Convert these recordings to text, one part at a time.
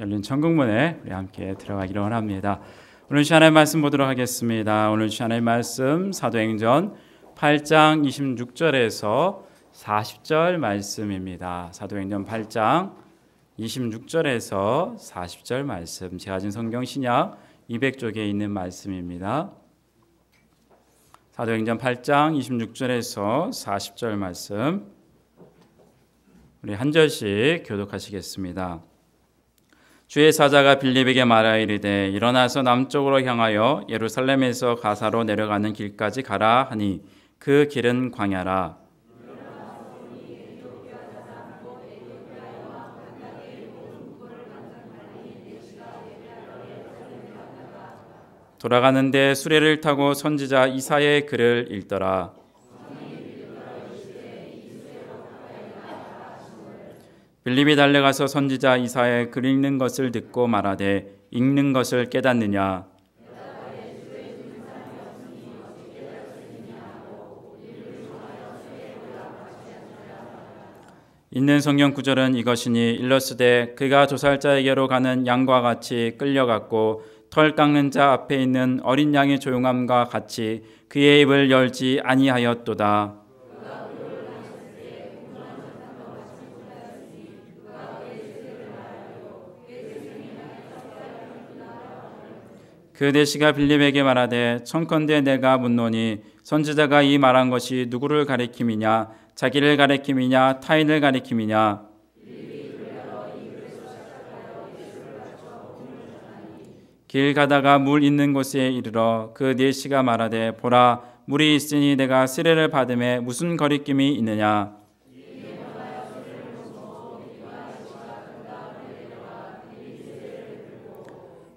열린 천국문에 우리 함께 들어가기를 원합니다. 오늘 주하나님 말씀 보도록 하겠습니다. 오늘 주하나님 말씀 사도행전 8장 26절에서 40절 말씀입니다. 사도행전 8장 26절에서 40절 말씀, 제가 가진 성경 신약 200쪽에 있는 말씀입니다. 사도행전 8장 26절에서 40절 말씀, 우리 한 절씩 교독하시겠습니다. 주의 사자가 빌립에게 말하이르되 일어나서 남쪽으로 향하여 예루살렘에서 가사로 내려가는 길까지 가라 하니 그 길은 광야라. 돌아가는데 수레를 타고 선지자 이사야의 글을 읽더라. 빌립이 달려가서 선지자 이사야의 글 읽는 것을 듣고 말하되 읽는 것을 깨닫느냐. 있는 성경 구절은 이것이니 일러스되 그가 조살자에게로 가는 양과 같이 끌려갔고 털 깎는 자 앞에 있는 어린 양의 조용함과 같이 그의 입을 열지 아니하였도다. 그 내시가 빌립에게 말하되 청컨대 내가 묻노니 선지자가 이 말한 것이 누구를 가리킴이냐, 자기를 가리킴이냐, 타인을 가리킴이냐. 길 가다가 물 있는 곳에 이르러 그 내시가 말하되 보라, 물이 있으니 내가 세례를 받음에 무슨 거리낌이 있느냐.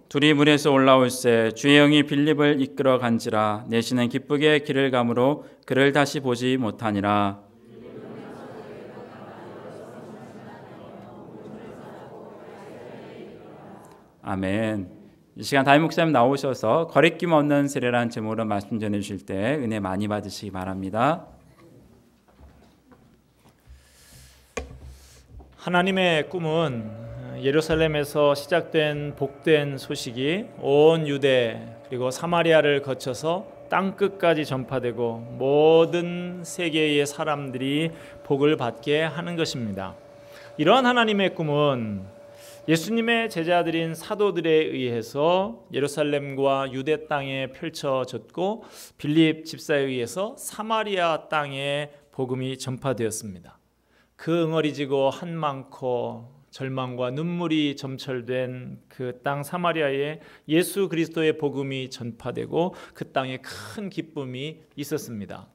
둘이 물에서 올라올새 주의 영이 빌립을 이끌어 간지라. 내시는 기쁘게 길을 가므로 그를 다시 보지 못하니라. 아멘. 이 시간 담임 목사님 나오셔서 거리낌 없는 세례라는 제목으로 말씀 전해 주실 때 은혜 많이 받으시기 바랍니다. 하나님의 꿈은 예루살렘에서 시작된 복된 소식이 온 유대 그리고 사마리아를 거쳐서 땅끝까지 전파되고 모든 세계의 사람들이 복을 받게 하는 것입니다. 이러한 하나님의 꿈은 예수님의 제자들인 사도들에 의해서 예루살렘과 유대 땅에 펼쳐졌고 빌립 집사에 의해서 사마리아 땅에 복음이 전파되었습니다. 그 응어리지고 한 많고 절망과 눈물이 점철된 그 땅 사마리아에 예수 그리스도의 복음이 전파되고 그 땅에 큰 기쁨이 있었습니다.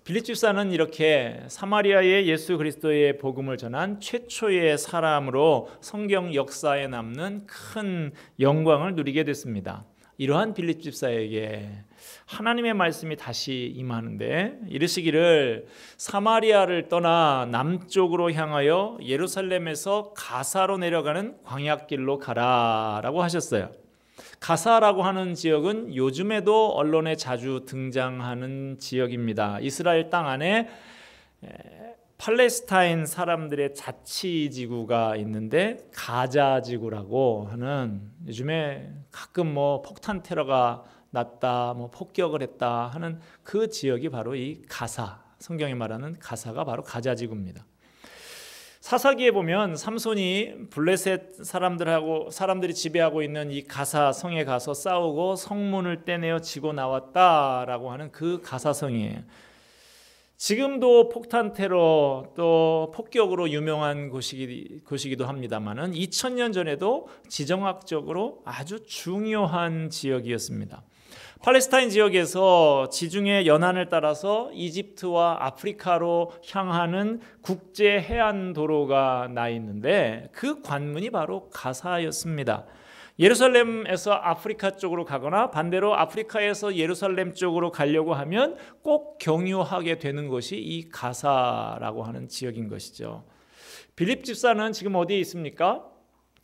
빌립 집사는 이렇게 사마리아에 예수 그리스도의 복음을 전한 최초의 사람으로 성경 역사에 남는 큰 영광을 누리게 됐습니다. 이러한 빌립 집사에게 하나님의 말씀이 다시 임하는데 이르시기를 사마리아를 떠나 남쪽으로 향하여 예루살렘에서 가사로 내려가는 광야길로 가라라고 하셨어요. 가사라고 하는 지역은 요즘에도 언론에 자주 등장하는 지역입니다. 이스라엘 땅 안에 팔레스타인 사람들의 자치지구가 있는데 가자지구라고 하는, 요즘에 가끔 폭탄 테러가 났다, 폭격을 했다 하는 그 지역이 바로 이 가사, 성경이 말하는 가사가 바로 가자지구입니다. 사사기에 보면 삼손이 블레셋 사람들이 지배하고 있는 이 가사 성에 가서 싸우고 성문을 떼내어 지고 나왔다라고 하는 그 가사성이에요. 지금도 폭탄 테러 또 폭격으로 유명한 곳이기도 합니다만은 2000년 전에도 지정학적으로 아주 중요한 지역이었습니다. 팔레스타인 지역에서 지중해 연안을 따라서 이집트와 아프리카로 향하는 국제 해안도로가 나 있는데 그 관문이 바로 가사였습니다. 예루살렘에서 아프리카 쪽으로 가거나 반대로 아프리카에서 예루살렘 쪽으로 가려고 하면 꼭 경유하게 되는 것이 이 가사라고 하는 지역인 것이죠. 빌립 집사는 지금 어디에 있습니까?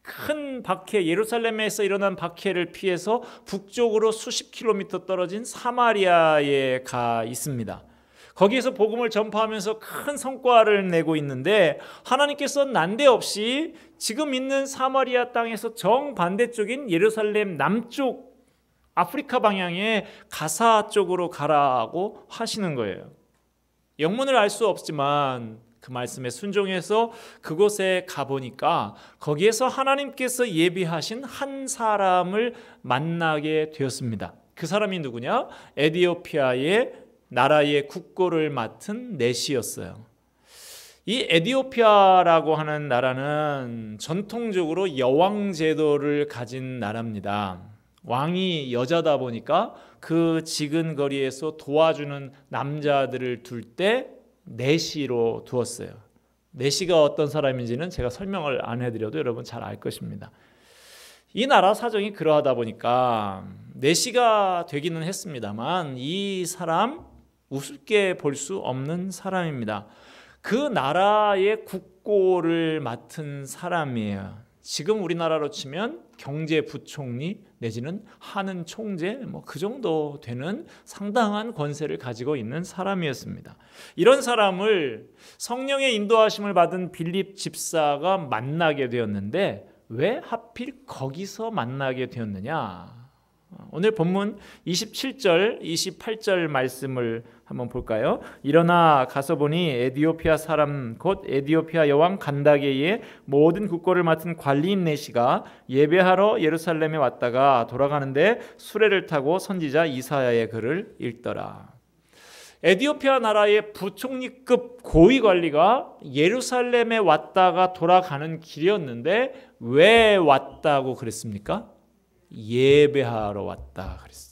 큰 박해, 예루살렘에서 일어난 박해를 피해서 북쪽으로 수십 킬로미터 떨어진 사마리아에 가 있습니다. 거기에서 복음을 전파하면서 큰 성과를 내고 있는데 하나님께서 난데없이 지금 있는 사마리아 땅에서 정반대쪽인 예루살렘 남쪽 아프리카 방향의 가사 쪽으로 가라고 하시는 거예요. 영문을 알 수 없지만 그 말씀에 순종해서 그곳에 가보니까 거기에서 하나님께서 예비하신 한 사람을 만나게 되었습니다. 그 사람이 누구냐? 에디오피아의 나라의 국고를 맡은 넷이었어요. 이 에디오피아라고 하는 나라는 전통적으로 여왕 제도를 가진 나라입니다. 왕이 여자다 보니까 그 지근거리에서 도와주는 남자들을 둘 때 내시로 두었어요. 내시가 어떤 사람인지는 제가 설명을 안 해드려도 여러분 잘 알 것입니다. 이 나라 사정이 그러하다 보니까 내시가 되기는 했습니다만 이 사람 우습게 볼 수 없는 사람입니다. 그 나라의 국고를 맡은 사람이에요. 지금 우리나라로 치면 경제부총리 내지는 하는 총재 그 정도 되는 상당한 권세를 가지고 있는 사람이었습니다. 이런 사람을 성령의 인도하심을 받은 빌립 집사가 만나게 되었는데 왜 하필 거기서 만나게 되었느냐? 오늘 본문 27절, 28절 말씀을 한번 볼까요? 일어나 가서 보니 에디오피아 사람 곧 에디오피아 여왕 간다게의 모든 국고를 맡은 관리인 내시가 예배하러 예루살렘에 왔다가 돌아가는데 수레를 타고 선지자 이사야의 글을 읽더라. 에디오피아 나라의 부총리급 고위 관리가 예루살렘에 왔다가 돌아가는 길이었는데 왜 왔다고 그랬습니까? 예배하러 왔다 그랬어요.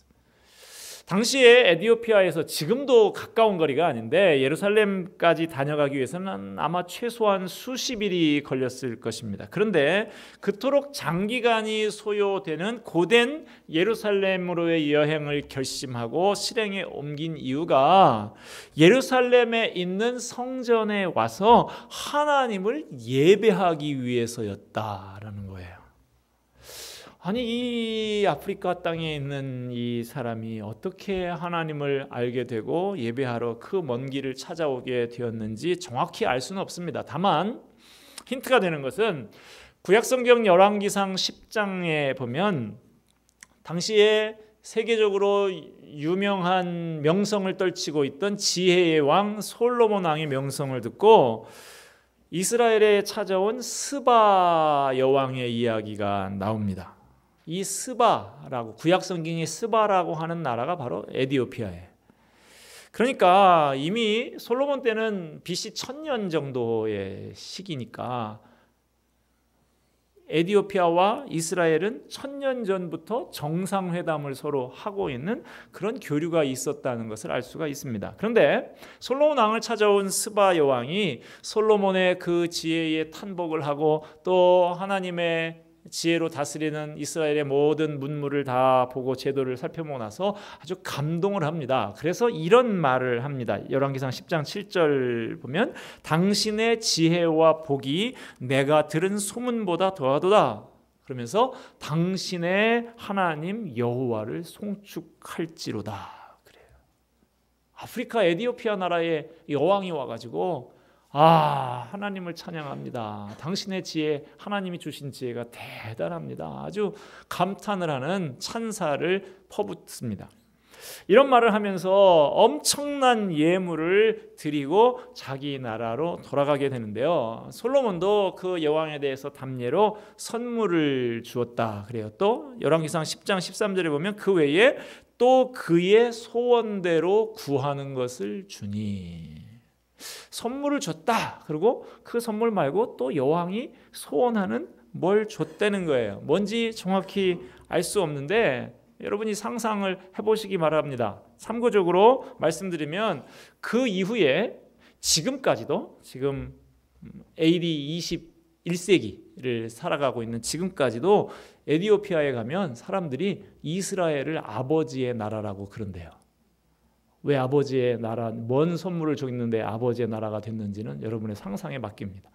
당시에 에디오피아에서 지금도 가까운 거리가 아닌데 예루살렘까지 다녀가기 위해서는 아마 최소한 수십 일이 걸렸을 것입니다. 그런데 그토록 장기간이 소요되는 고된 예루살렘으로의 여행을 결심하고 실행에 옮긴 이유가 예루살렘에 있는 성전에 와서 하나님을 예배하기 위해서였다라는 거예요. 아니 이 아프리카 땅에 있는 이 사람이 어떻게 하나님을 알게 되고 예배하러 그 먼 길을 찾아오게 되었는지 정확히 알 수는 없습니다. 다만 힌트가 되는 것은 구약성경 열왕기상 10장에 보면 당시에 세계적으로 유명한 명성을 떨치고 있던 지혜의 왕 솔로몬 왕의 명성을 듣고 이스라엘에 찾아온 스바 여왕의 이야기가 나옵니다. 이 스바라고 구약성경의 스바라고 하는 나라가 바로 에디오피아예요. 그러니까 이미 솔로몬 때는 BC 1000년 정도의 시기니까 에디오피아와 이스라엘은 1000년 전부터 정상회담을 서로 하고 있는 그런 교류가 있었다는 것을 알 수가 있습니다. 그런데 솔로몬 왕을 찾아온 스바 여왕이 솔로몬의 그 지혜에 탄복을 하고 또 하나님의 지혜로 다스리는 이스라엘의 모든 문물을 다 보고 제도를 살펴보고 나서 아주 감동을 합니다. 그래서 이런 말을 합니다. 열왕기상 10장 7절 보면 당신의 지혜와 복이 내가 들은 소문보다 더하도다. 그러면서 당신의 하나님 여호와를 송축할지로다. 그래요. 아프리카 에디오피아 나라의 여왕이 와가지고 하나님을 찬양합니다. 당신의 지혜, 하나님이 주신 지혜가 대단합니다. 아주 감탄을 하는 찬사를 퍼붓습니다. 이런 말을 하면서 엄청난 예물을 드리고 자기 나라로 돌아가게 되는데요. 솔로몬도 그 여왕에 대해서 답례로 선물을 주었다 그래요. 또 열왕기상 10장 13절에 보면 그 외에 또 그의 소원대로 구하는 것을 주니 선물을 줬다. 그리고 그 선물 말고 또 여왕이 소원하는 뭘 줬다는 거예요. 뭔지 정확히 알 수 없는데 여러분이 상상을 해보시기 바랍니다. 참고적으로 말씀드리면 그 이후에 지금까지도 지금 AD 21세기를 살아가고 있는 지금까지도 에디오피아에 가면 사람들이 이스라엘을 아버지의 나라라고 그런대요. 왜 아버지의 나라, 뭔 선물을 줬는데 아버지의 나라가 됐는지는 여러분의 상상에 맡깁니다.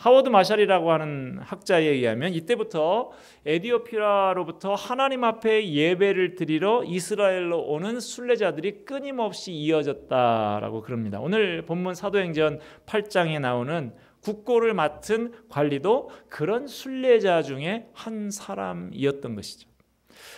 하워드 마샬이라고 하는 학자에 의하면 이때부터 에디오피아로부터 하나님 앞에 예배를 드리러 이스라엘로 오는 순례자들이 끊임없이 이어졌다라고 그럽니다. 오늘 본문 사도행전 8장에 나오는 국고를 맡은 관리도 그런 순례자 중에 한 사람이었던 것이죠.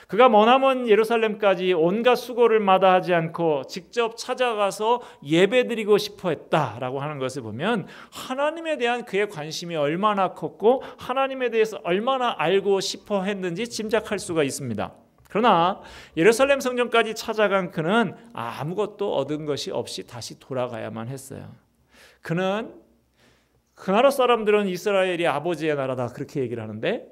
그가 머나먼 예루살렘까지 온갖 수고를 마다하지 않고 직접 찾아가서 예배드리고 싶어 했다라고 하는 것을 보면 하나님에 대한 그의 관심이 얼마나 컸고 하나님에 대해서 얼마나 알고 싶어 했는지 짐작할 수가 있습니다. 그러나 예루살렘 성전까지 찾아간 그는 아무것도 얻은 것이 없이 다시 돌아가야만 했어요. 그는 그 나라 사람들은 이스라엘이 아버지의 나라다 그렇게 얘기를 하는데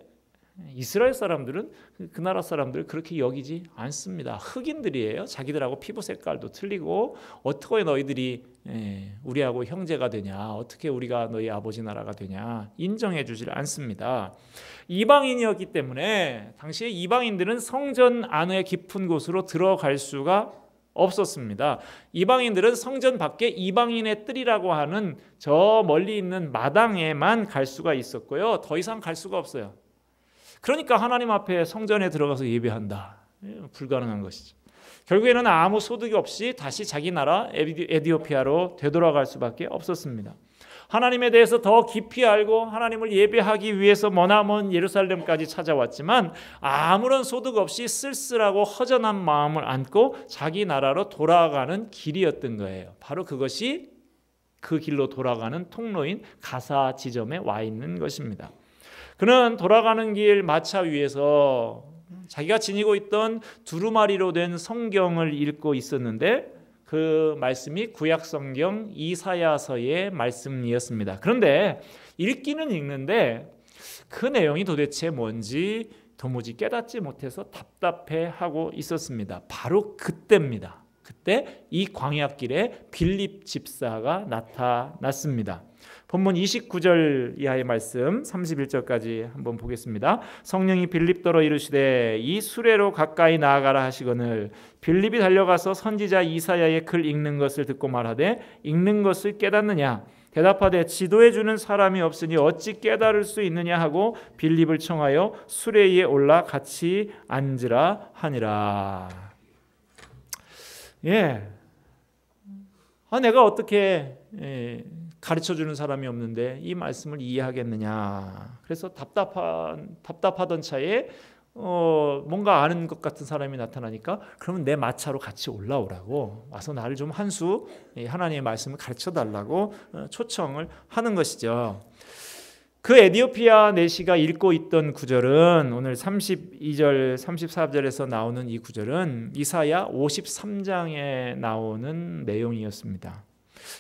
이스라엘 사람들은 그 나라 사람들을 그렇게 여기지 않습니다. 흑인들이에요. 자기들하고 피부 색깔도 틀리고 어떻게 너희들이 우리하고 형제가 되냐, 어떻게 우리가 너희 아버지 나라가 되냐 인정해 주질 않습니다. 이방인이었기 때문에 당시에 이방인들은 성전 안의 깊은 곳으로 들어갈 수가 없었습니다. 이방인들은 성전 밖에 이방인의 뜰이라고 하는 저 멀리 있는 마당에만 갈 수가 있었고요. 더 이상 갈 수가 없어요. 그러니까 하나님 앞에 성전에 들어가서 예배한다. 불가능한 것이죠. 결국에는 아무 소득이 없이 다시 자기 나라 에디오피아로 되돌아갈 수밖에 없었습니다. 하나님에 대해서 더 깊이 알고 하나님을 예배하기 위해서 머나먼 예루살렘까지 찾아왔지만 아무런 소득 없이 쓸쓸하고 허전한 마음을 안고 자기 나라로 돌아가는 길이었던 거예요. 바로 그것이 그 길로 돌아가는 통로인 가사 지점에 와 있는 것입니다. 그는 돌아가는 길 마차 위에서 자기가 지니고 있던 두루마리로 된 성경을 읽고 있었는데 그 말씀이 구약 성경 이사야서의 말씀이었습니다. 그런데 읽기는 읽는데 그 내용이 도대체 뭔지 도무지 깨닫지 못해서 답답해하고 있었습니다. 바로 그때입니다. 그때 이 광야길에 빌립 집사가 나타났습니다. 본문 29절 이하의 말씀 31절까지 한번 보겠습니다. 성령이 빌립더러 이르시되 이 수레로 가까이 나아가라 하시거늘 빌립이 달려가서 선지자 이사야의 글 읽는 것을 듣고 말하되 읽는 것을 깨닫느냐 대답하되 지도해 주는 사람이 없으니 어찌 깨달을 수 있느냐 하고 빌립을 청하여 수레 위에 올라 같이 앉으라 하니라. 내가 어떻게 가르쳐주는 사람이 없는데 이 말씀을 이해하겠느냐. 그래서 답답하던 차에 뭔가 아는 것 같은 사람이 나타나니까 그러면 내 마차로 같이 올라오라고 와서 나를 좀 한 수 하나님의 말씀을 가르쳐달라고 초청을 하는 것이죠. 그 에디오피아 내시가 읽고 있던 구절은 오늘 32절 34절에서 나오는 이 구절은 이사야 53장에 나오는 내용이었습니다.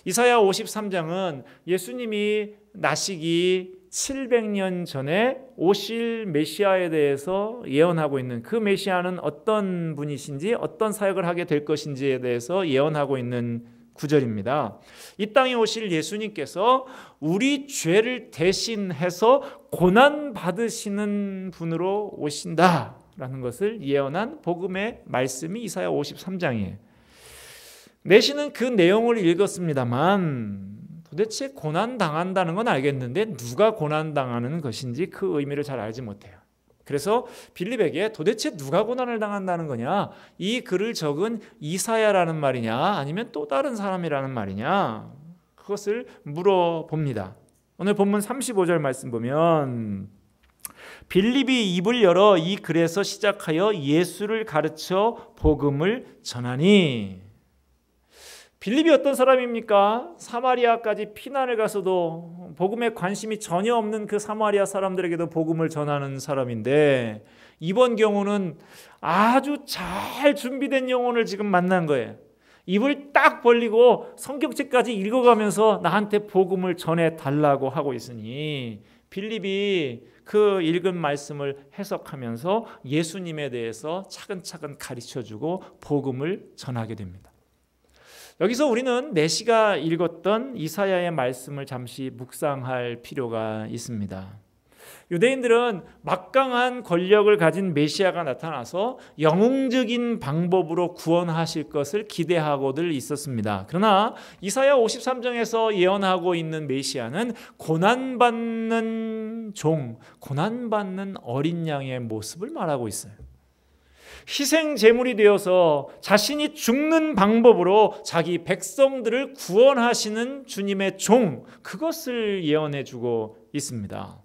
이사야 53장은 예수님이 나시기 700년 전에 오실 메시아에 대해서 예언하고 있는 그 메시아는 어떤 분이신지 어떤 사역을 하게 될 것인지에 대해서 예언하고 있는 구절입니다. 이 땅에 오실 예수님께서 우리 죄를 대신해서 고난 받으시는 분으로 오신다라는 것을 예언한 복음의 말씀이 이사야 53장이에요. 내시는 그 내용을 읽었습니다만 도대체 고난당한다는 건 알겠는데 누가 고난당하는 것인지 그 의미를 잘 알지 못해요. 그래서 빌립에게 도대체 누가 고난을 당한다는 거냐, 이 글을 적은 이사야라는 말이냐 아니면 또 다른 사람이라는 말이냐, 그것을 물어봅니다. 오늘 본문 35절 말씀 보면 빌립이 입을 열어 이 글에서 시작하여 예수를 가르쳐 복음을 전하니. 빌립이 어떤 사람입니까? 사마리아까지 피난을 가서도 복음에 관심이 전혀 없는 그 사마리아 사람들에게도 복음을 전하는 사람인데 이번 경우는 아주 잘 준비된 영혼을 지금 만난 거예요. 입을 딱 벌리고 성경책까지 읽어가면서 나한테 복음을 전해달라고 하고 있으니 빌립이 그 읽은 말씀을 해석하면서 예수님에 대해서 차근차근 가르쳐주고 복음을 전하게 됩니다. 여기서 우리는 내시가 읽었던 이사야의 말씀을 잠시 묵상할 필요가 있습니다. 유대인들은 막강한 권력을 가진 메시아가 나타나서 영웅적인 방법으로 구원하실 것을 기대하고들 있었습니다. 그러나 이사야 53장에서 예언하고 있는 메시아는 고난받는 종, 고난받는 어린 양의 모습을 말하고 있어요. 희생 제물이 되어서 자신이 죽는 방법으로 자기 백성들을 구원하시는 주님의 종, 그것을 예언해 주고 있습니다.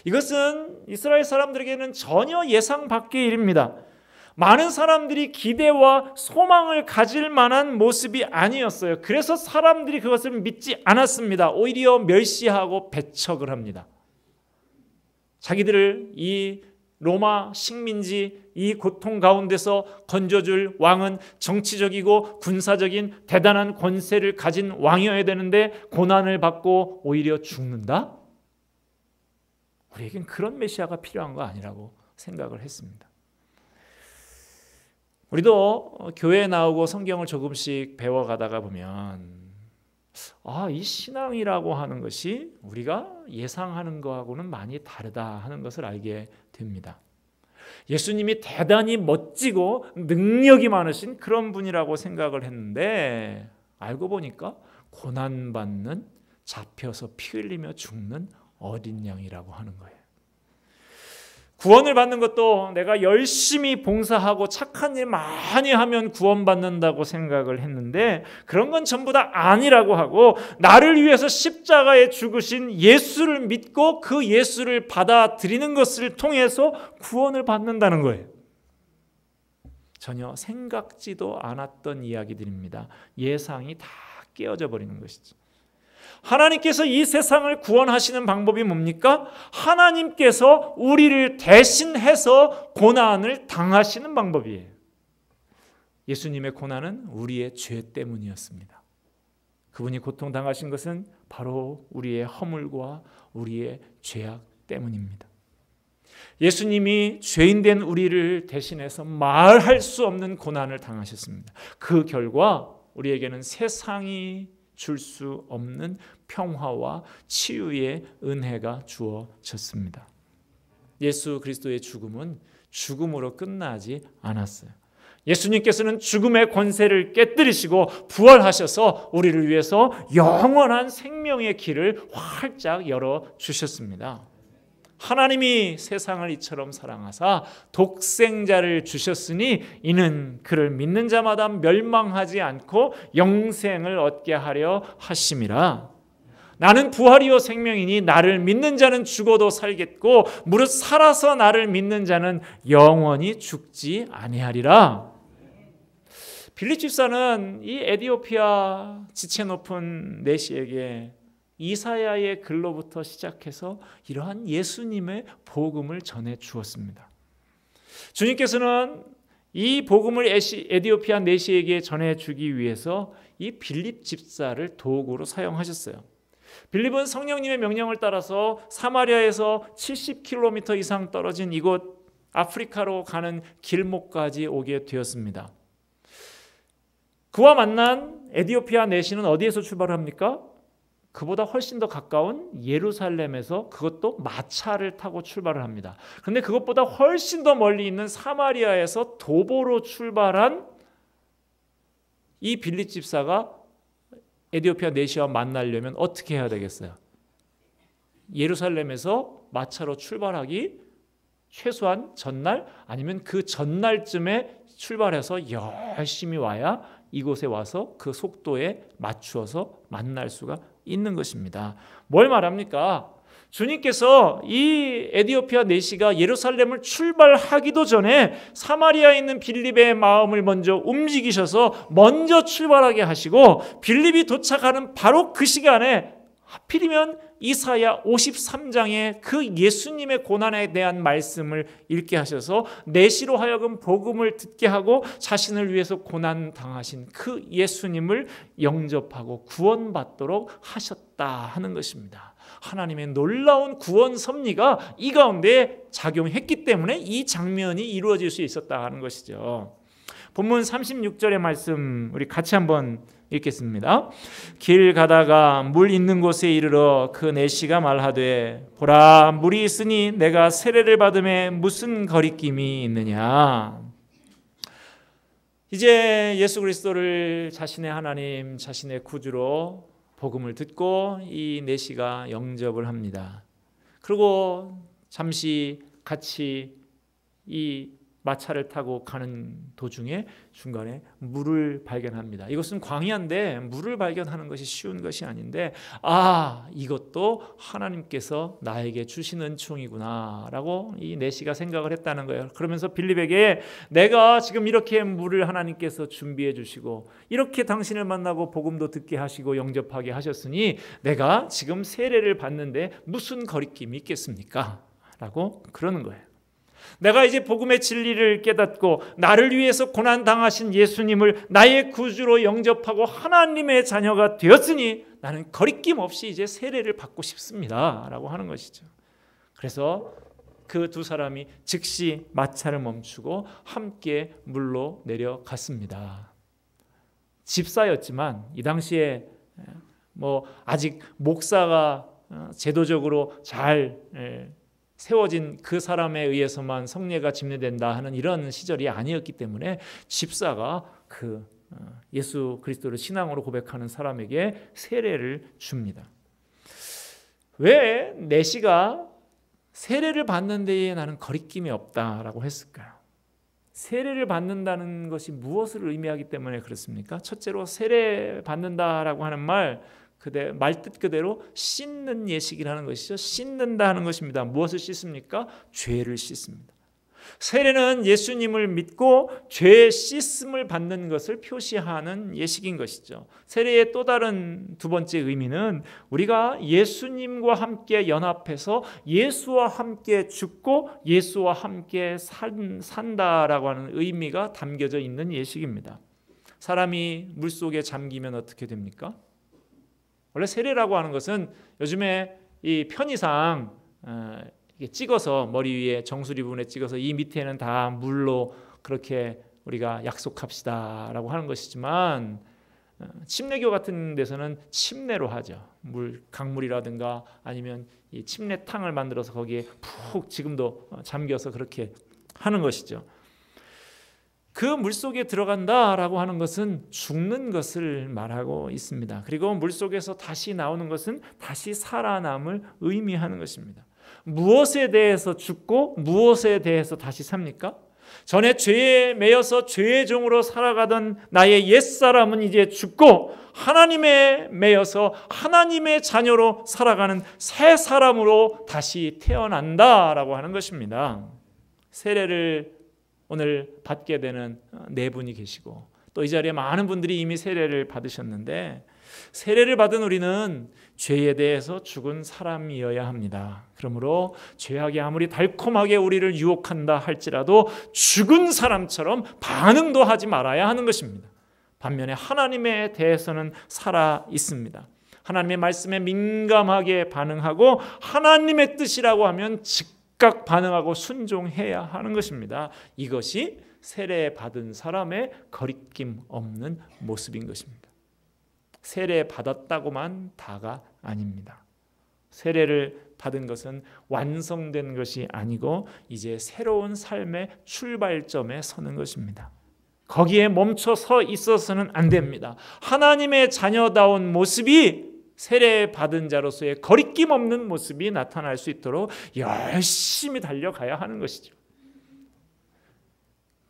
이것은 이스라엘 사람들에게는 전혀 예상 밖의 일입니다. 많은 사람들이 기대와 소망을 가질 만한 모습이 아니었어요. 그래서 사람들이 그것을 믿지 않았습니다. 오히려 멸시하고 배척을 합니다. 자기들을 이 로마 식민지 이 고통 가운데서 건져줄 왕은 정치적이고 군사적인 대단한 권세를 가진 왕이어야 되는데 고난을 받고 오히려 죽는다? 우리에겐 그런 메시아가 필요한 거 아니라고 생각을 했습니다. 우리도 교회에 나오고 성경을 조금씩 배워가다가 보면 이 신앙이라고 하는 것이 우리가 예상하는 것하고는 많이 다르다 하는 것을 알게 됩니다. 예수님이 대단히 멋지고 능력이 많으신 그런 분이라고 생각을 했는데 알고 보니까 고난받는, 잡혀서 피 흘리며 죽는 어린 양이라고 하는 거예요. 구원을 받는 것도 내가 열심히 봉사하고 착한 일 많이 하면 구원받는다고 생각을 했는데 그런 건 전부 다 아니라고 하고 나를 위해서 십자가에 죽으신 예수를 믿고 그 예수를 받아들이는 것을 통해서 구원을 받는다는 거예요. 전혀 생각지도 않았던 이야기들입니다. 예상이 다 깨어져 버리는 것이죠. 하나님께서 이 세상을 구원하시는 방법이 뭡니까? 하나님께서 우리를 대신해서 고난을 당하시는 방법이에요. 예수님의 고난은 우리의 죄 때문이었습니다. 그분이 고통당하신 것은 바로 우리의 허물과 우리의 죄악 때문입니다. 예수님이 죄인된 우리를 대신해서 말할 수 없는 고난을 당하셨습니다. 그 결과 우리에게는 세상이 줄 수 없는 평화와 치유의 은혜가 주어졌습니다. 예수 그리스도의 죽음은 죽음으로 끝나지 않았어요. 예수님께서는 죽음의 권세를 깨뜨리시고 부활하셔서 우리를 위해서 영원한 생명의 길을 활짝 열어주셨습니다. 하나님이 세상을 이처럼 사랑하사 독생자를 주셨으니 이는 그를 믿는 자마다 멸망하지 않고 영생을 얻게 하려 하심이라. 나는 부활이요 생명이니 나를 믿는 자는 죽어도 살겠고 무릇 살아서 나를 믿는 자는 영원히 죽지 아니하리라. 빌립 집사는 이 에디오피아 지체 높은 내시에게 이사야의 글로부터 시작해서 이러한 예수님의 복음을 전해 주었습니다. 주님께서는 이 복음을 에디오피아 내시에게 전해 주기 위해서 이 빌립 집사를 도구로 사용하셨어요. 빌립은 성령님의 명령을 따라서 사마리아에서 70km 이상 떨어진 이곳 아프리카로 가는 길목까지 오게 되었습니다. 그와 만난 에디오피아 내시는 어디에서 출발합니까? 그보다 훨씬 더 가까운 예루살렘에서 그것도 마차를 타고 출발을 합니다. 그런데 그것보다 훨씬 더 멀리 있는 사마리아에서 도보로 출발한 이 빌립 집사가 에디오피아 내시와 만나려면 어떻게 해야 되겠어요? 예루살렘에서 마차로 출발하기 최소한 전날 아니면 그 전날쯤에 출발해서 열심히 와야 이곳에 와서 그 속도에 맞추어서 만날 수가 있는 것입니다. 뭘 말합니까? 주님께서 이 에디오피아 내시가 예루살렘을 출발하기도 전에 사마리아에 있는 빌립의 마음을 먼저 움직이셔서 먼저 출발하게 하시고 빌립이 도착하는 바로 그 시간에 하필이면 이사야 53장의 그 예수님의 고난에 대한 말씀을 읽게 하셔서 내시로 하여금 복음을 듣게 하고 자신을 위해서 고난 당하신 그 예수님을 영접하고 구원받도록 하셨다 하는 것입니다. 하나님의 놀라운 구원 섭리가 이 가운데 작용했기 때문에 이 장면이 이루어질 수 있었다 하는 것이죠. 본문 36절의 말씀 우리 같이 한번 읽겠습니다. 길 가다가 물 있는 곳에 이르러 그 내시가 말하되 보라 물이 있으니 내가 세례를 받음에 무슨 거리낌이 있느냐. 이제 예수 그리스도를 자신의 하나님, 자신의 구주로 복음을 듣고 이 내시가 영접을 합니다. 그리고 잠시 같이 이 마차를 타고 가는 도중에 중간에 물을 발견합니다. 이것은 광야인데 물을 발견하는 것이 쉬운 것이 아닌데 이것도 하나님께서 나에게 주신 은총이구나 라고 이 내시가 생각을 했다는 거예요. 그러면서 빌립에게 내가 지금 이렇게 물을 하나님께서 준비해 주시고 이렇게 당신을 만나고 복음도 듣게 하시고 영접하게 하셨으니 내가 지금 세례를 받는데 무슨 거리낌이 있겠습니까? 라고 그러는 거예요. 내가 이제 복음의 진리를 깨닫고 나를 위해서 고난당하신 예수님을 나의 구주로 영접하고 하나님의 자녀가 되었으니 나는 거리낌 없이 이제 세례를 받고 싶습니다 라고 하는 것이죠. 그래서 그 두 사람이 즉시 마차를 멈추고 함께 물로 내려갔습니다. 집사였지만 이 당시에 아직 목사가 제도적으로 잘 세워진 그 사람에 의해서만 성례가 집례된다 하는 이런 시절이 아니었기 때문에 집사가 그 예수 그리스도를 신앙으로 고백하는 사람에게 세례를 줍니다. 왜 내시가 세례를 받는 데에 나는 거리낌이 없다라고 했을까요? 세례를 받는다는 것이 무엇을 의미하기 때문에 그렇습니까? 첫째로 세례 받는다라고 하는 말뜻 그대로 씻는 예식이라는 것이죠. 씻는다 하는 것입니다. 무엇을 씻습니까? 죄를 씻습니다. 세례는 예수님을 믿고 죄의 씻음을 받는 것을 표시하는 예식인 것이죠. 세례의 또 다른 두 번째 의미는 우리가 예수님과 함께 연합해서 예수와 함께 죽고 예수와 함께 산다라고 하는 의미가 담겨져 있는 예식입니다. 사람이 물속에 잠기면 어떻게 됩니까? 원래 세례라고 하는 것은 요즘에 이 편의상 찍어서 머리 위에 정수리 부분에 찍어서 이 밑에는 다 물로 그렇게 우리가 약속합시다라고 하는 것이지만 침례교 같은 데서는 침례로 하죠. 강물이라든가 아니면 이 침례탕을 만들어서 거기에 푹 지금도 잠겨서 그렇게 하는 것이죠. 그 물속에 들어간다라고 하는 것은 죽는 것을 말하고 있습니다. 그리고 물속에서 다시 나오는 것은 다시 살아남을 의미하는 것입니다. 무엇에 대해서 죽고 무엇에 대해서 다시 삽니까? 전에 죄에 매여서 죄의 종으로 살아가던 나의 옛사람은 이제 죽고 하나님에 매여서 하나님의 자녀로 살아가는 새 사람으로 다시 태어난다라고 하는 것입니다. 세례를 오늘 받게 되는 네 분이 계시고 또 이 자리에 많은 분들이 이미 세례를 받으셨는데 세례를 받은 우리는 죄에 대해서 죽은 사람이어야 합니다. 그러므로 죄악이 아무리 달콤하게 우리를 유혹한다 할지라도 죽은 사람처럼 반응도 하지 말아야 하는 것입니다. 반면에 하나님에 대해서는 살아 있습니다. 하나님의 말씀에 민감하게 반응하고 하나님의 뜻이라고 하면 즉각 반응하고 순종해야 하는 것입니다. 이것이 세례 받은 사람의 거리낌 없는 모습인 것입니다. 세례 받았다고만 다가 아닙니다. 세례를 받은 것은 완성된 것이 아니고 이제 새로운 삶의 출발점에 서는 것입니다. 거기에 멈춰 서 있어서는 안 됩니다. 하나님의 자녀다운 모습이 세례 받은 자로서의 거리낌 없는 모습이 나타날 수 있도록 열심히 달려가야 하는 것이죠.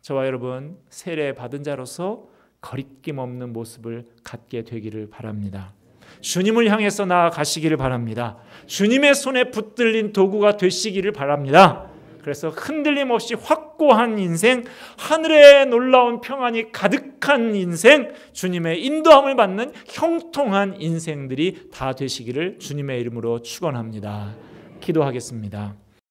저와 여러분 세례 받은 자로서 거리낌 없는 모습을 갖게 되기를 바랍니다. 주님을 향해서 나아가시기를 바랍니다. 주님의 손에 붙들린 도구가 되시기를 바랍니다. 그래서 흔들림 없이 확고한 인생, 하늘의 놀라운 평안이 가득한 인생, 주님의 인도함을 받는 형통한 인생들이 다 되시기를 주님의 이름으로 축원합니다. 기도하겠습니다.